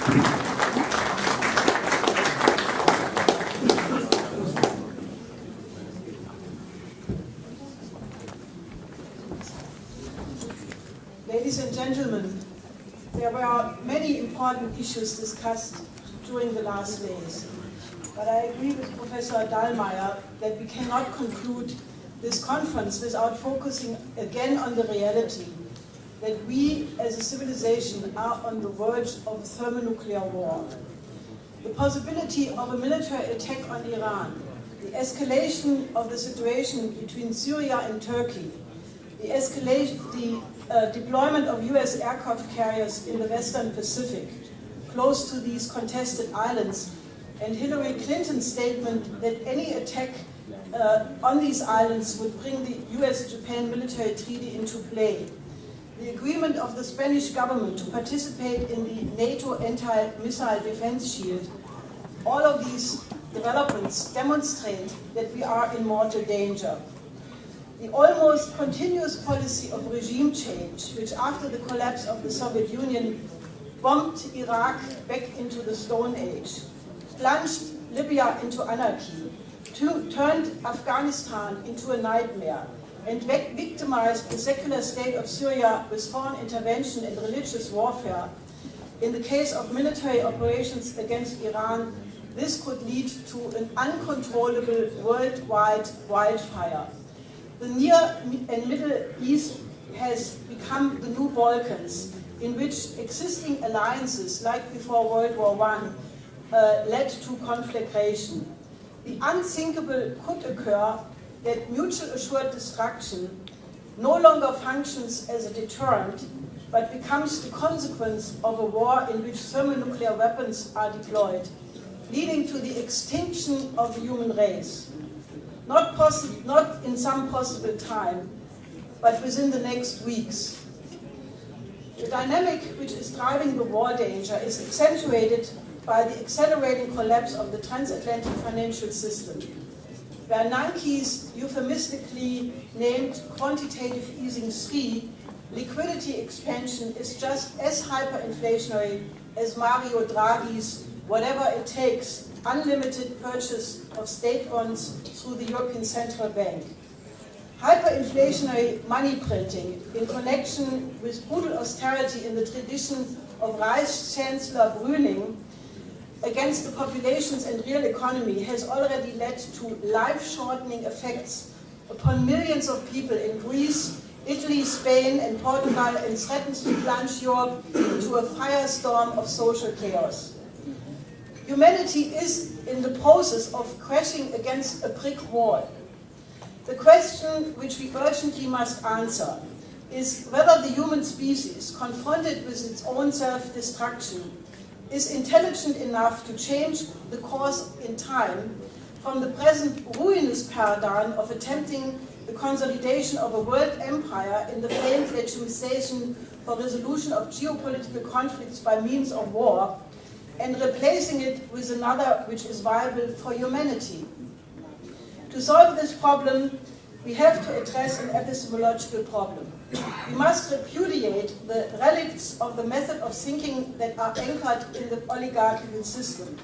Ladies and gentlemen, there were many important issues discussed during the last days. But I agree with Professor Dahlmeier that we cannot conclude this conference without focusing again on the reality that we as a civilization are on the verge of a thermonuclear war. The possibility of a military attack on Iran, the escalation of the situation between Syria and Turkey, the deployment of US aircraft carriers in the Western Pacific, close to these contested islands, and Hillary Clinton's statement that any attack on these islands would bring the US-Japan military treaty into play. The agreement of the Spanish government to participate in the NATO anti-missile defense shield. All of these developments demonstrate that we are in mortal danger. The almost continuous policy of regime change, which after the collapse of the Soviet Union bombed Iraq back into the Stone Age, plunged Libya into anarchy, turned Afghanistan into a nightmare, and victimized the secular state of Syria with foreign intervention and religious warfare. In the case of military operations against Iran, this could lead to an uncontrollable worldwide wildfire. The Near and Middle East has become the new Balkans, in which existing alliances, like before World War I, led to conflagration. The unthinkable could occur that mutual assured destruction no longer functions as a deterrent, but becomes the consequence of a war in which thermonuclear weapons are deployed, leading to the extinction of the human race. Not in some possible time, but within the next weeks. The dynamic which is driving the war danger is accentuated by the accelerating collapse of the transatlantic financial system. Bernanke's euphemistically named quantitative easing 3, liquidity expansion is just as hyperinflationary as Mario Draghi's whatever it takes unlimited purchase of state bonds through the European Central Bank. Hyperinflationary money printing in connection with brutal austerity in the tradition of Reichschancellor Brüning against the populations and real economy has already led to life-shortening effects upon millions of people in Greece, Italy, Spain, and Portugal, and threatens to plunge Europe into a firestorm of social chaos. Humanity is in the process of crashing against a brick wall. The question which we urgently must answer is whether the human species, confronted with its own self-destruction, is intelligent enough to change the course in time from the present ruinous paradigm of attempting the consolidation of a world empire in the famed legitimization for resolution of geopolitical conflicts by means of war, and replacing it with another which is viable for humanity. To solve this problem, we have to address an epistemological problem. We must repudiate the relicts of the method of thinking that are anchored in the oligarchical system,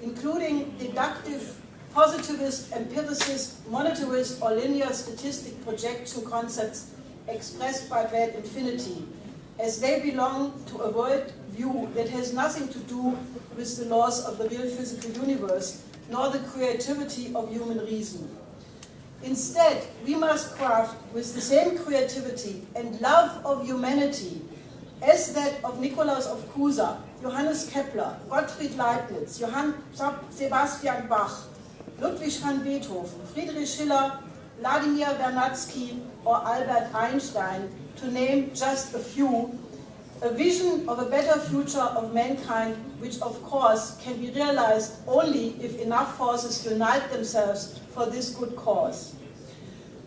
including deductive, positivist, empiricist, monetarist, or linear statistic projection concepts expressed by bad infinity, as they belong to a world view that has nothing to do with the laws of the real physical universe, nor the creativity of human reason. Instead, we must craft with the same creativity and love of humanity as that of Nikolaus of Cusa, Johannes Kepler, Gottfried Leibniz, Johann Sebastian Bach, Ludwig van Beethoven, Friedrich Schiller, Vladimir Vernadsky, or Albert Einstein, to name just a few, a vision of a better future of mankind, which of course can be realized only if enough forces unite themselves for this good cause.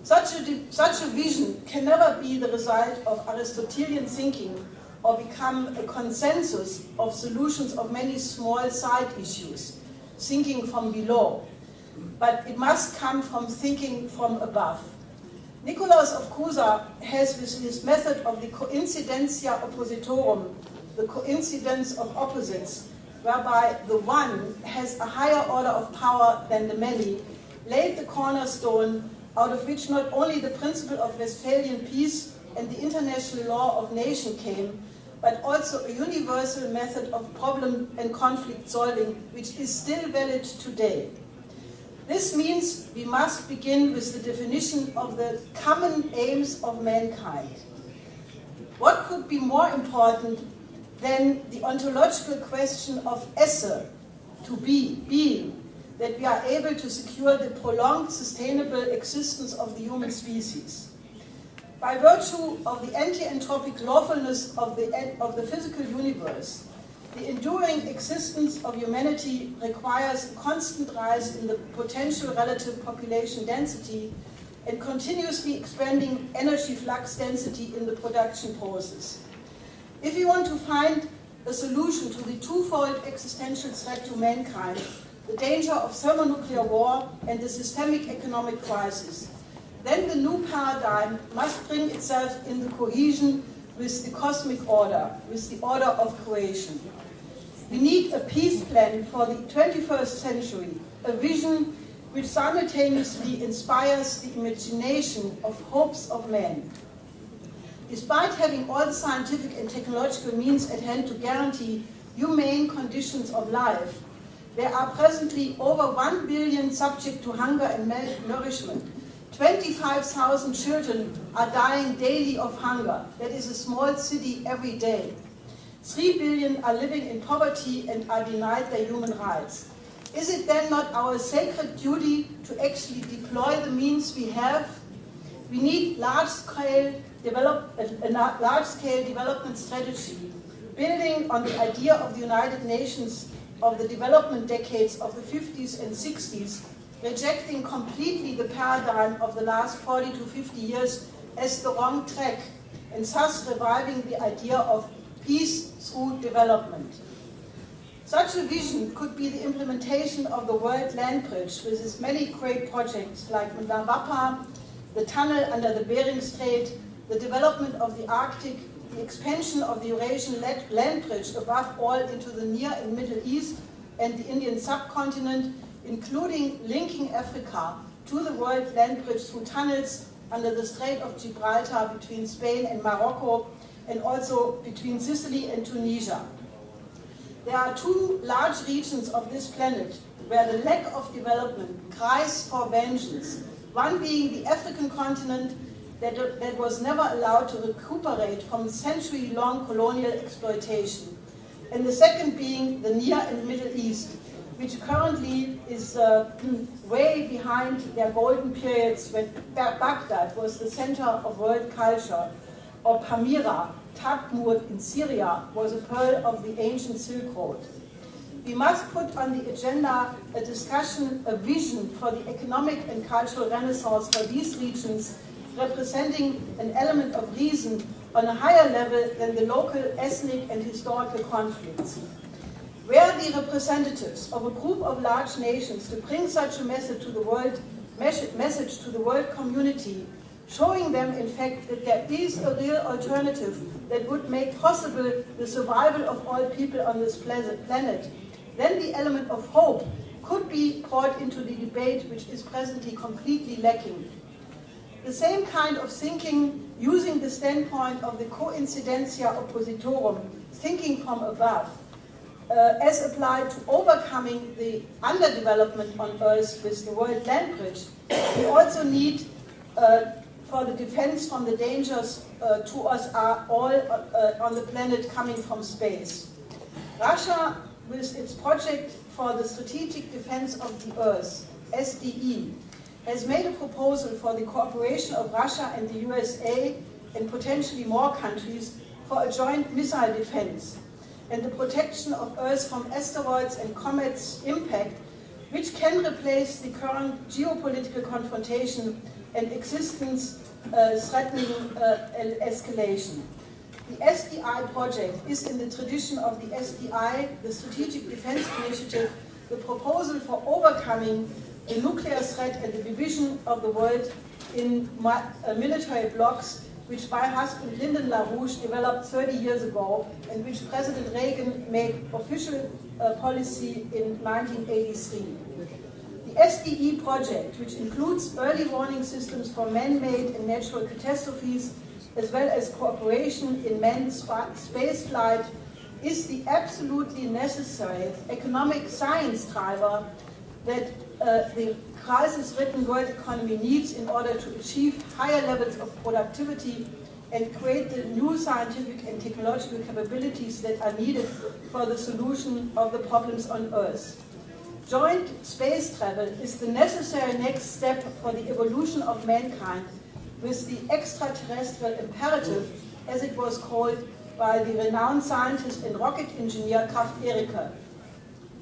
Such a vision can never be the result of Aristotelian thinking or become a consensus of solutions of many small side issues, thinking from below, but it must come from thinking from above. Nikolaus of Cusa has, with his method of the coincidentia oppositorum, the coincidence of opposites, whereby the one has a higher order of power than the many, laid the cornerstone out of which not only the principle of Westphalian peace and the international law of nation came, but also a universal method of problem and conflict solving, which is still valid today. This means we must begin with the definition of the common aims of mankind. What could be more important than the ontological question of esse, to be, being, that we are able to secure the prolonged sustainable existence of the human species? By virtue of the anti-entropic lawfulness of the physical universe, the enduring existence of humanity requires a constant rise in the potential relative population density and continuously expanding energy flux density in the production process. If we want to find a solution to the twofold existential threat to mankind, the danger of thermonuclear war and the systemic economic crisis, then the new paradigm must bring itself into cohesion with the cosmic order, with the order of creation. We need a peace plan for the 21st century, a vision which simultaneously inspires the imagination of hopes of men. Despite having all the scientific and technological means at hand to guarantee humane conditions of life, there are presently over 1 billion subject to hunger and malnourishment. 25,000 children are dying daily of hunger. That is a small city every day. 3 billion are living in poverty and are denied their human rights. Is it then not our sacred duty to actually deploy the means we have? We need large-scale development strategy, building on the idea of the United Nations of the development decades of the 50s and 60s, rejecting completely the paradigm of the last 40 to 50 years as the wrong track, and thus reviving the idea of peace through development. Such a vision could be the implementation of the World Land Bridge with its many great projects like Mlawapa, the tunnel under the Bering Strait, the development of the Arctic, the expansion of the Eurasian land bridge above all into the Near and Middle East and the Indian subcontinent, including linking Africa to the world land bridge through tunnels under the Strait of Gibraltar between Spain and Morocco, and also between Sicily and Tunisia. There are two large regions of this planet where the lack of development cries for vengeance, one being the African continent that was never allowed to recuperate from century-long colonial exploitation, and the second being the Near and Middle East, which currently is way behind their golden periods when Baghdad was the center of world culture, or Palmyra, Tadmur in Syria, was a pearl of the ancient Silk Road. We must put on the agenda a discussion, a vision for the economic and cultural renaissance for these regions, representing an element of reason on a higher level than the local ethnic and historical conflicts. Were the representatives of a group of large nations to bring such a message to the world community, showing them, in fact, that there is a real alternative that would make possible the survival of all people on this planet, then the element of hope could be brought into the debate, which is presently completely lacking. The same kind of thinking, using the standpoint of the coincidentia oppositorum, thinking from above, as applied to overcoming the underdevelopment on Earth with the World Land Bridge, we also need for the defense from the dangers to us are all on the planet coming from space. Russia, with its project for the strategic defense of the Earth, SDE, has made a proposal for the cooperation of Russia and the USA and potentially more countries for a joint missile defense and the protection of Earth from asteroids and comets' impact, which can replace the current geopolitical confrontation and existence threatening escalation. The SDI project is in the tradition of the SDI, the Strategic Defense Initiative, the proposal for overcoming the nuclear threat and the division of the world in military blocs which my husband Lyndon LaRouche developed 30 years ago, and which President Reagan made official policy in 1983. The SDE project, which includes early warning systems for man-made and natural catastrophes, as well as cooperation in manned space flight, is the absolutely necessary economic science driver that the crisis-ridden world economy needs in order to achieve higher levels of productivity and create the new scientific and technological capabilities that are needed for the solution of the problems on Earth. Joint space travel is the necessary next step for the evolution of mankind, with the extraterrestrial imperative, as it was called by the renowned scientist and rocket engineer Kraft-Erika.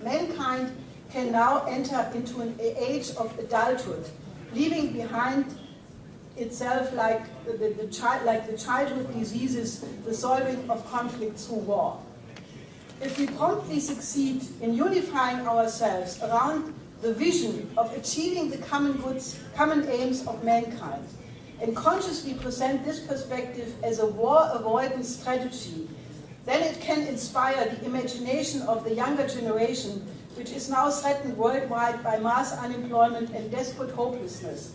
Mankind can now enter into an age of adulthood, leaving behind itself like the childhood diseases, the solving of conflicts through war. If we promptly succeed in unifying ourselves around the vision of achieving the common aims of mankind, and consciously present this perspective as a war avoidance strategy, then it can inspire the imagination of the younger generation, which is now threatened worldwide by mass unemployment and desperate hopelessness.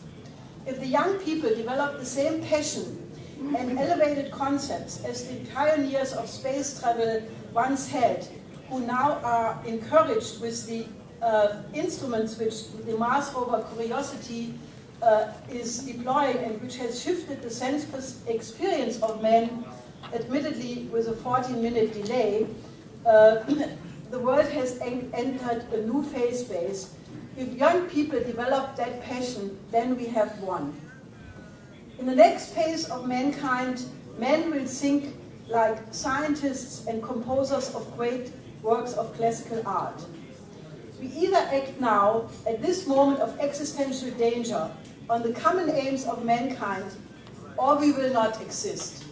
If the young people develop the same passion and elevated concepts as the pioneers of space travel once had, who now are encouraged with the instruments which the Mars rover Curiosity is deploying, and which has shifted the sense experience of man, admittedly with a 14-minute delay, the world has entered a new phase space. If young people develop that passion, then we have won. In the next phase of mankind, men will think like scientists and composers of great works of classical art. We either act now, at this moment of existential danger, on the common aims of mankind, or we will not exist.